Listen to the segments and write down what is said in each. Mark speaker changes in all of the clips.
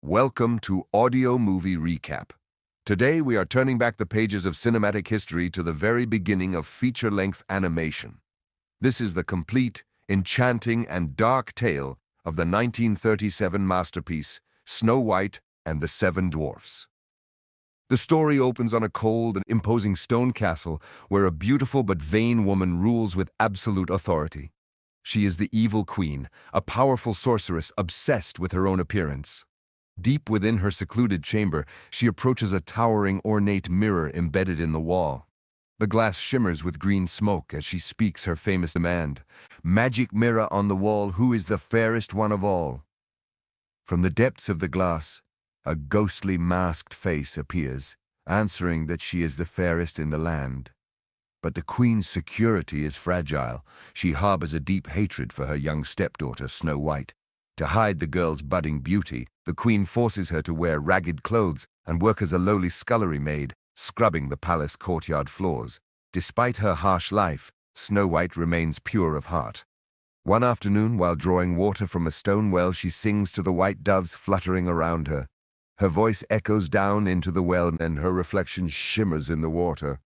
Speaker 1: Welcome to Audio Movie Recap. Today we are turning back the pages of cinematic history to the very beginning of feature-length animation. This is the complete, enchanting, and dark tale of the 1937 masterpiece, Snow White and the Seven Dwarfs. The story opens on a cold and imposing stone castle where a beautiful but vain woman rules with absolute authority. She is the evil queen, a powerful sorceress obsessed with her own appearance. Deep within her secluded chamber, she approaches a towering, ornate mirror embedded in the wall. The glass shimmers with green smoke as she speaks her famous demand. "Magic mirror on the wall, who is the fairest one of all?" From the depths of the glass, a ghostly masked face appears, answering that she is the fairest in the land. But the queen's security is fragile. She harbors a deep hatred for her young stepdaughter, Snow White. To hide the girl's budding beauty, the queen forces her to wear ragged clothes and work as a lowly scullery maid, scrubbing the palace courtyard floors. Despite her harsh life, Snow White remains pure of heart. One afternoon, while drawing water from a stone well, she sings to the white doves fluttering around her. Her voice echoes down into the well, and her reflection shimmers in the water.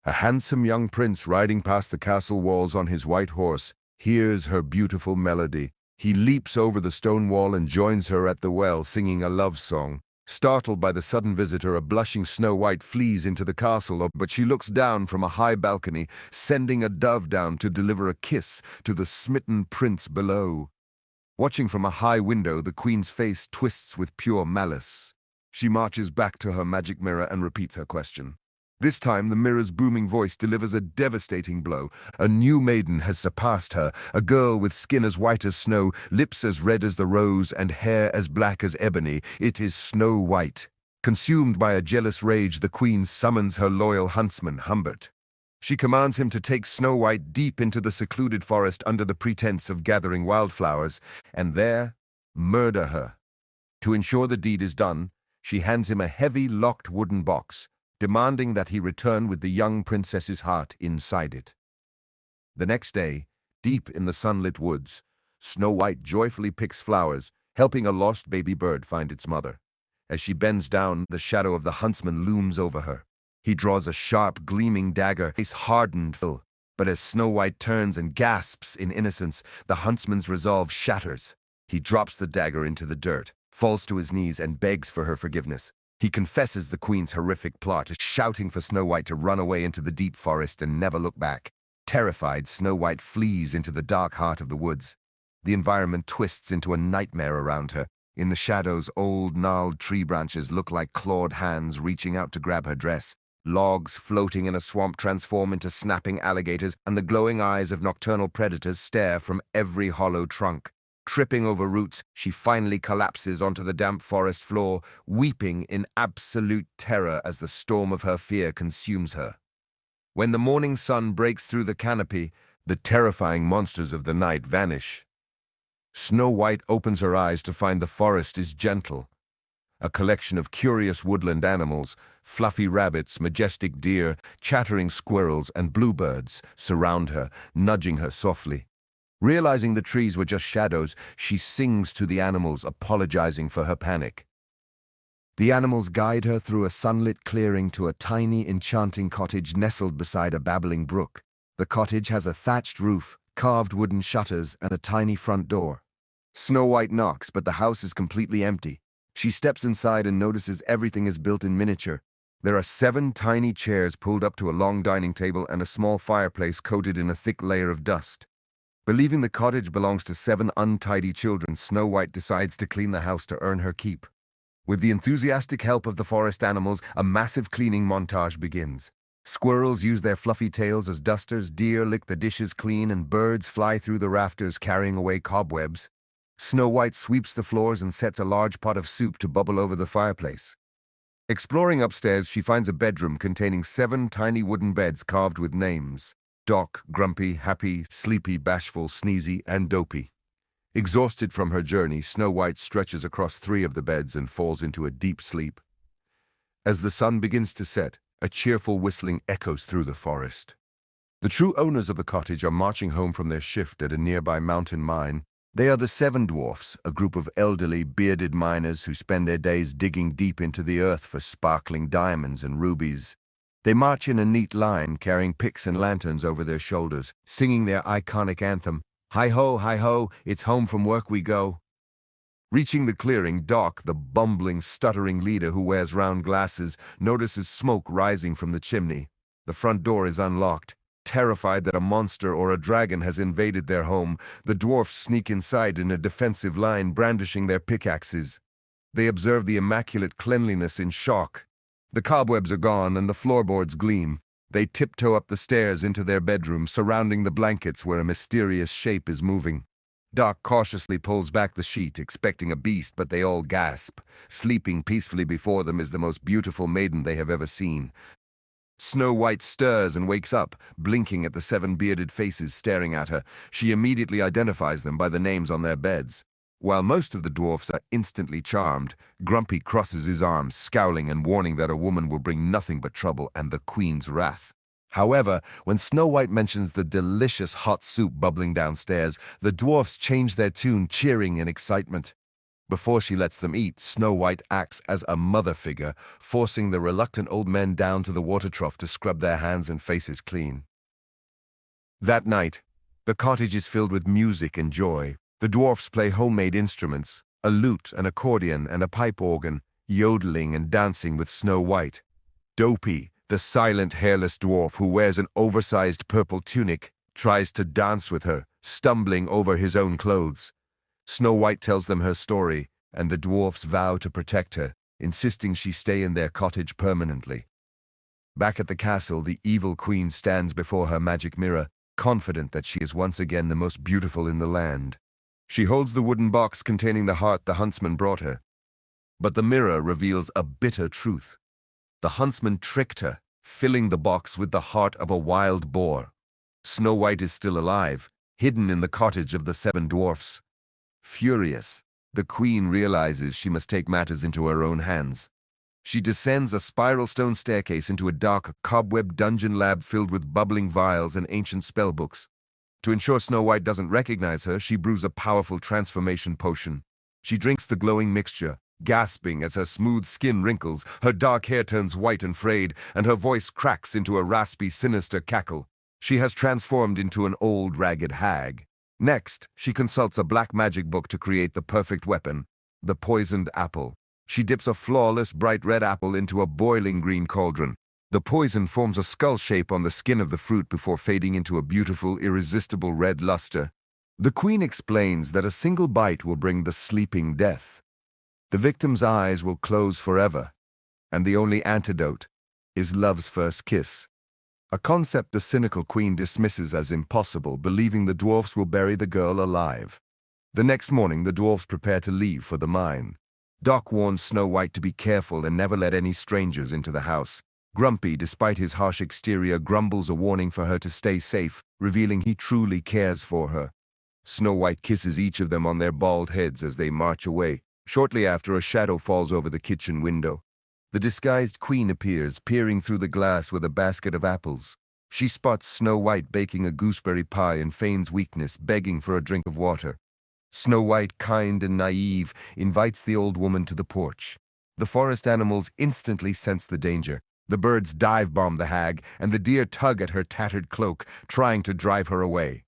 Speaker 1: A handsome young prince riding past the castle walls on his white horse hears her beautiful melody. He leaps over the stone wall and joins her at the well, singing a love song. Startled by the sudden visitor, a blushing Snow White flees into the castle, but she looks down from a high balcony, sending a dove down to deliver a kiss to the smitten prince below. Watching from a high window, the queen's face twists with pure malice. She marches back to her magic mirror and repeats her question. This time, the mirror's booming voice delivers a devastating blow. A new maiden has surpassed her, a girl with skin as white as snow, lips as red as the rose, and hair as black as ebony. It is Snow White. Consumed by a jealous rage, the queen summons her loyal huntsman, Humbert. She commands him to take Snow White deep into the secluded forest under the pretense of gathering wildflowers, and there murder her. To ensure the deed is done, she hands him a heavy, locked wooden box, demanding that he return with the young princess's heart inside it. The next day, deep in the sunlit woods, Snow White joyfully picks flowers, helping a lost baby bird find its mother. As she bends down, the shadow of the huntsman looms over her. He draws a sharp, gleaming dagger, face hardened, but as Snow White turns and gasps in innocence, the huntsman's resolve shatters. He drops the dagger into the dirt, falls to his knees, and begs for her forgiveness. He confesses the queen's horrific plot, shouting for Snow White to run away into the deep forest and never look back. Terrified, Snow White flees into the dark heart of the woods. The environment twists into a nightmare around her. In the shadows, old, gnarled tree branches look like clawed hands reaching out to grab her dress. Logs floating in a swamp transform into snapping alligators, and the glowing eyes of nocturnal predators stare from every hollow trunk. Tripping over roots, she finally collapses onto the damp forest floor, weeping in absolute terror as the storm of her fear consumes her. When the morning sun breaks through the canopy, the terrifying monsters of the night vanish. Snow White opens her eyes to find the forest is gentle. A collection of curious woodland animals, fluffy rabbits, majestic deer, chattering squirrels, and bluebirds surround her, nudging her softly. Realizing the trees were just shadows, she sings to the animals, apologizing for her panic. The animals guide her through a sunlit clearing to a tiny, enchanting cottage nestled beside a babbling brook. The cottage has a thatched roof, carved wooden shutters, and a tiny front door. Snow White knocks, but the house is completely empty. She steps inside and notices everything is built in miniature. There are 7 tiny chairs pulled up to a long dining table and a small fireplace coated in a thick layer of dust. Believing the cottage belongs to 7 untidy children, Snow White decides to clean the house to earn her keep. With the enthusiastic help of the forest animals, a massive cleaning montage begins. Squirrels use their fluffy tails as dusters, deer lick the dishes clean, and birds fly through the rafters carrying away cobwebs. Snow White sweeps the floors and sets a large pot of soup to bubble over the fireplace. Exploring upstairs, she finds a bedroom containing 7 tiny wooden beds carved with names: Doc, Grumpy, Happy, Sleepy, Bashful, Sneezy, and Dopey. Exhausted from her journey, Snow White stretches across 3 of the beds and falls into a deep sleep. As the sun begins to set, a cheerful whistling echoes through the forest. The true owners of the cottage are marching home from their shift at a nearby mountain mine. They are the seven dwarfs, a group of elderly, bearded miners who spend their days digging deep into the earth for sparkling diamonds and rubies. They march in a neat line, carrying picks and lanterns over their shoulders, singing their iconic anthem, hi ho, it's home from work we go." Reaching the clearing, Doc, the bumbling, stuttering leader who wears round glasses, notices smoke rising from the chimney. The front door is unlocked. Terrified that a monster or a dragon has invaded their home, the dwarfs sneak inside in a defensive line, brandishing their pickaxes. They observe the immaculate cleanliness in shock. The cobwebs are gone and the floorboards gleam. They tiptoe up the stairs into their bedroom, surrounding the blankets where a mysterious shape is moving. Doc cautiously pulls back the sheet, expecting a beast, but they all gasp. Sleeping peacefully before them is the most beautiful maiden they have ever seen. Snow White stirs and wakes up, blinking at the seven bearded faces staring at her. She immediately identifies them by the names on their beds. While most of the dwarfs are instantly charmed, Grumpy crosses his arms, scowling and warning that a woman will bring nothing but trouble and the queen's wrath. However, when Snow White mentions the delicious hot soup bubbling downstairs, the dwarfs change their tune, cheering in excitement. Before she lets them eat, Snow White acts as a mother figure, forcing the reluctant old men down to the water trough to scrub their hands and faces clean. That night, the cottage is filled with music and joy. The dwarfs play homemade instruments, a lute, an accordion, and a pipe organ, yodeling and dancing with Snow White. Dopey, the silent, hairless dwarf who wears an oversized purple tunic, tries to dance with her, stumbling over his own clothes. Snow White tells them her story, and the dwarfs vow to protect her, insisting she stay in their cottage permanently. Back at the castle, the evil queen stands before her magic mirror, confident that she is once again the most beautiful in the land. She holds the wooden box containing the heart the huntsman brought her. But the mirror reveals a bitter truth. The huntsman tricked her, filling the box with the heart of a wild boar. Snow White is still alive, hidden in the cottage of the seven dwarfs. Furious, the queen realizes she must take matters into her own hands. She descends a spiral stone staircase into a dark, cobweb dungeon lab filled with bubbling vials and ancient spellbooks. To ensure Snow White doesn't recognize her, she brews a powerful transformation potion. She drinks the glowing mixture, gasping as her smooth skin wrinkles, her dark hair turns white and frayed, and her voice cracks into a raspy, sinister cackle. She has transformed into an old, ragged hag. Next, she consults a black magic book to create the perfect weapon, the poisoned apple. She dips a flawless, bright red apple into a boiling green cauldron. The poison forms a skull shape on the skin of the fruit before fading into a beautiful, irresistible red luster. The queen explains that a single bite will bring the sleeping death. The victim's eyes will close forever, and the only antidote is love's first kiss. A concept the cynical queen dismisses as impossible, believing the dwarfs will bury the girl alive. The next morning, the dwarfs prepare to leave for the mine. Doc warns Snow White to be careful and never let any strangers into the house. Grumpy, despite his harsh exterior, grumbles a warning for her to stay safe, revealing he truly cares for her. Snow White kisses each of them on their bald heads as they march away. Shortly after, a shadow falls over the kitchen window. The disguised queen appears, peering through the glass with a basket of apples. She spots Snow White baking a gooseberry pie and feigns weakness, begging for a drink of water. Snow White, kind and naive, invites the old woman to the porch. The forest animals instantly sense the danger. The birds dive-bomb the hag, and the deer tug at her tattered cloak, trying to drive her away.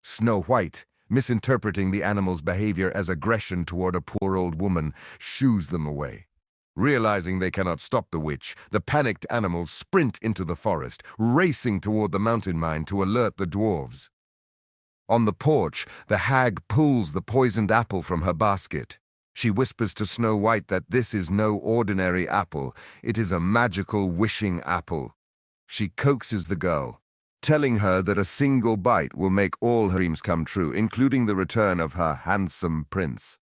Speaker 1: Snow White, misinterpreting the animals' behavior as aggression toward a poor old woman, shoos them away. Realizing they cannot stop the witch, the panicked animals sprint into the forest, racing toward the mountain mine to alert the dwarves. On the porch, the hag pulls the poisoned apple from her basket. She whispers to Snow White that this is no ordinary apple, it is a magical wishing apple. She coaxes the girl, telling her that a single bite will make all her dreams come true, including the return of her handsome prince.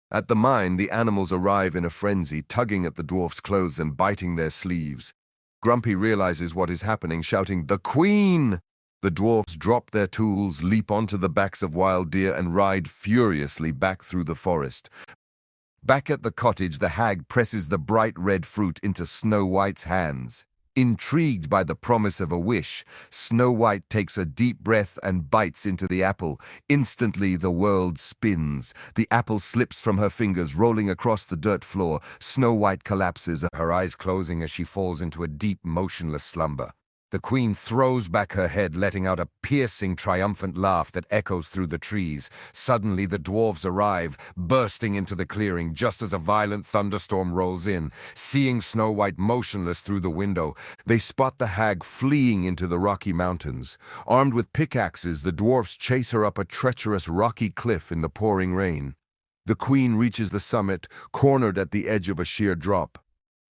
Speaker 1: At the mine, the animals arrive in a frenzy, tugging at the dwarfs' clothes and biting their sleeves. Grumpy realizes what is happening, shouting, "The queen!" The dwarfs drop their tools, leap onto the backs of wild deer, and ride furiously back through the forest. Back at the cottage, the hag presses the bright red fruit into Snow White's hands. Intrigued by the promise of a wish, Snow White takes a deep breath and bites into the apple. Instantly, the world spins. The apple slips from her fingers, rolling across the dirt floor. Snow White collapses, her eyes closing as she falls into a deep, motionless slumber. The queen throws back her head, letting out a piercing, triumphant laugh that echoes through the trees. Suddenly, the dwarves arrive, bursting into the clearing just as a violent thunderstorm rolls in. Seeing Snow White motionless through the window, they spot the hag fleeing into the Rocky Mountains. Armed with pickaxes, the dwarfs chase her up a treacherous rocky cliff in the pouring rain. The queen reaches the summit, cornered at the edge of a sheer drop.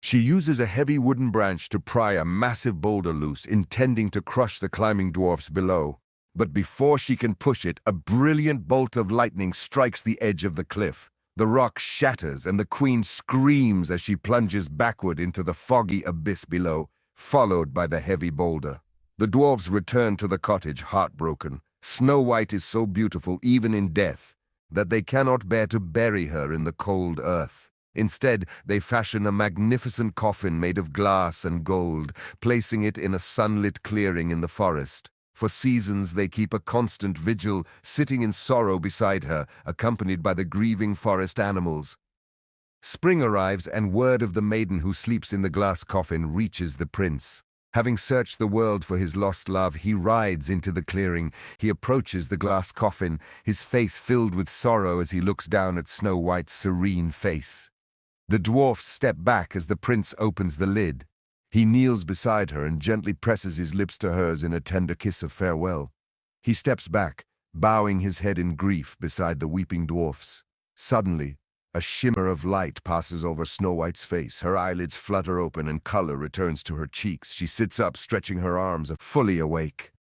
Speaker 1: She uses a heavy wooden branch to pry a massive boulder loose, intending to crush the climbing dwarfs below. But before she can push it, a brilliant bolt of lightning strikes the edge of the cliff. The rock shatters, and the queen screams as she plunges backward into the foggy abyss below, followed by the heavy boulder. The dwarves return to the cottage, heartbroken. Snow White is so beautiful, even in death, that they cannot bear to bury her in the cold earth. Instead, they fashion a magnificent coffin made of glass and gold, placing it in a sunlit clearing in the forest. For seasons, they keep a constant vigil, sitting in sorrow beside her, accompanied by the grieving forest animals. Spring arrives, and word of the maiden who sleeps in the glass coffin reaches the prince. Having searched the world for his lost love, he rides into the clearing. He approaches the glass coffin, his face filled with sorrow as he looks down at Snow White's serene face. The dwarfs step back as the prince opens the lid. He kneels beside her and gently presses his lips to hers in a tender kiss of farewell. He steps back, bowing his head in grief beside the weeping dwarfs. Suddenly, a shimmer of light passes over Snow White's face. Her eyelids flutter open and color returns to her cheeks. She sits up, stretching her arms, fully awake.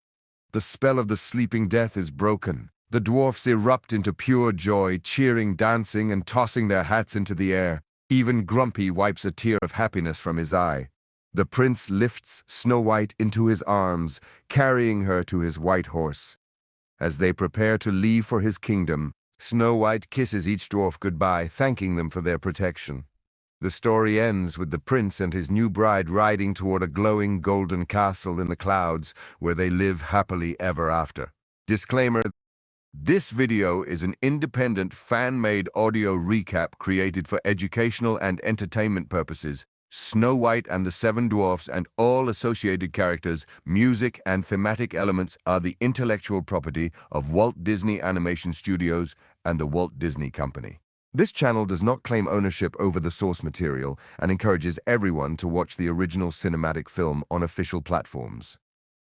Speaker 1: The spell of the sleeping death is broken. The dwarfs erupt into pure joy, cheering, dancing, and tossing their hats into the air. Even Grumpy wipes a tear of happiness from his eye. The prince lifts Snow White into his arms, carrying her to his white horse. As they prepare to leave for his kingdom, Snow White kisses each dwarf goodbye, thanking them for their protection. The story ends with the prince and his new bride riding toward a glowing golden castle in the clouds, where they live happily ever after. Disclaimer: this video is an independent, fan-made audio recap created for educational and entertainment purposes. Snow White and the Seven Dwarfs and all associated characters, music, and thematic elements are the intellectual property of Walt Disney Animation Studios and the Walt Disney Company. This channel does not claim ownership over the source material and encourages everyone to watch the original cinematic film on official platforms.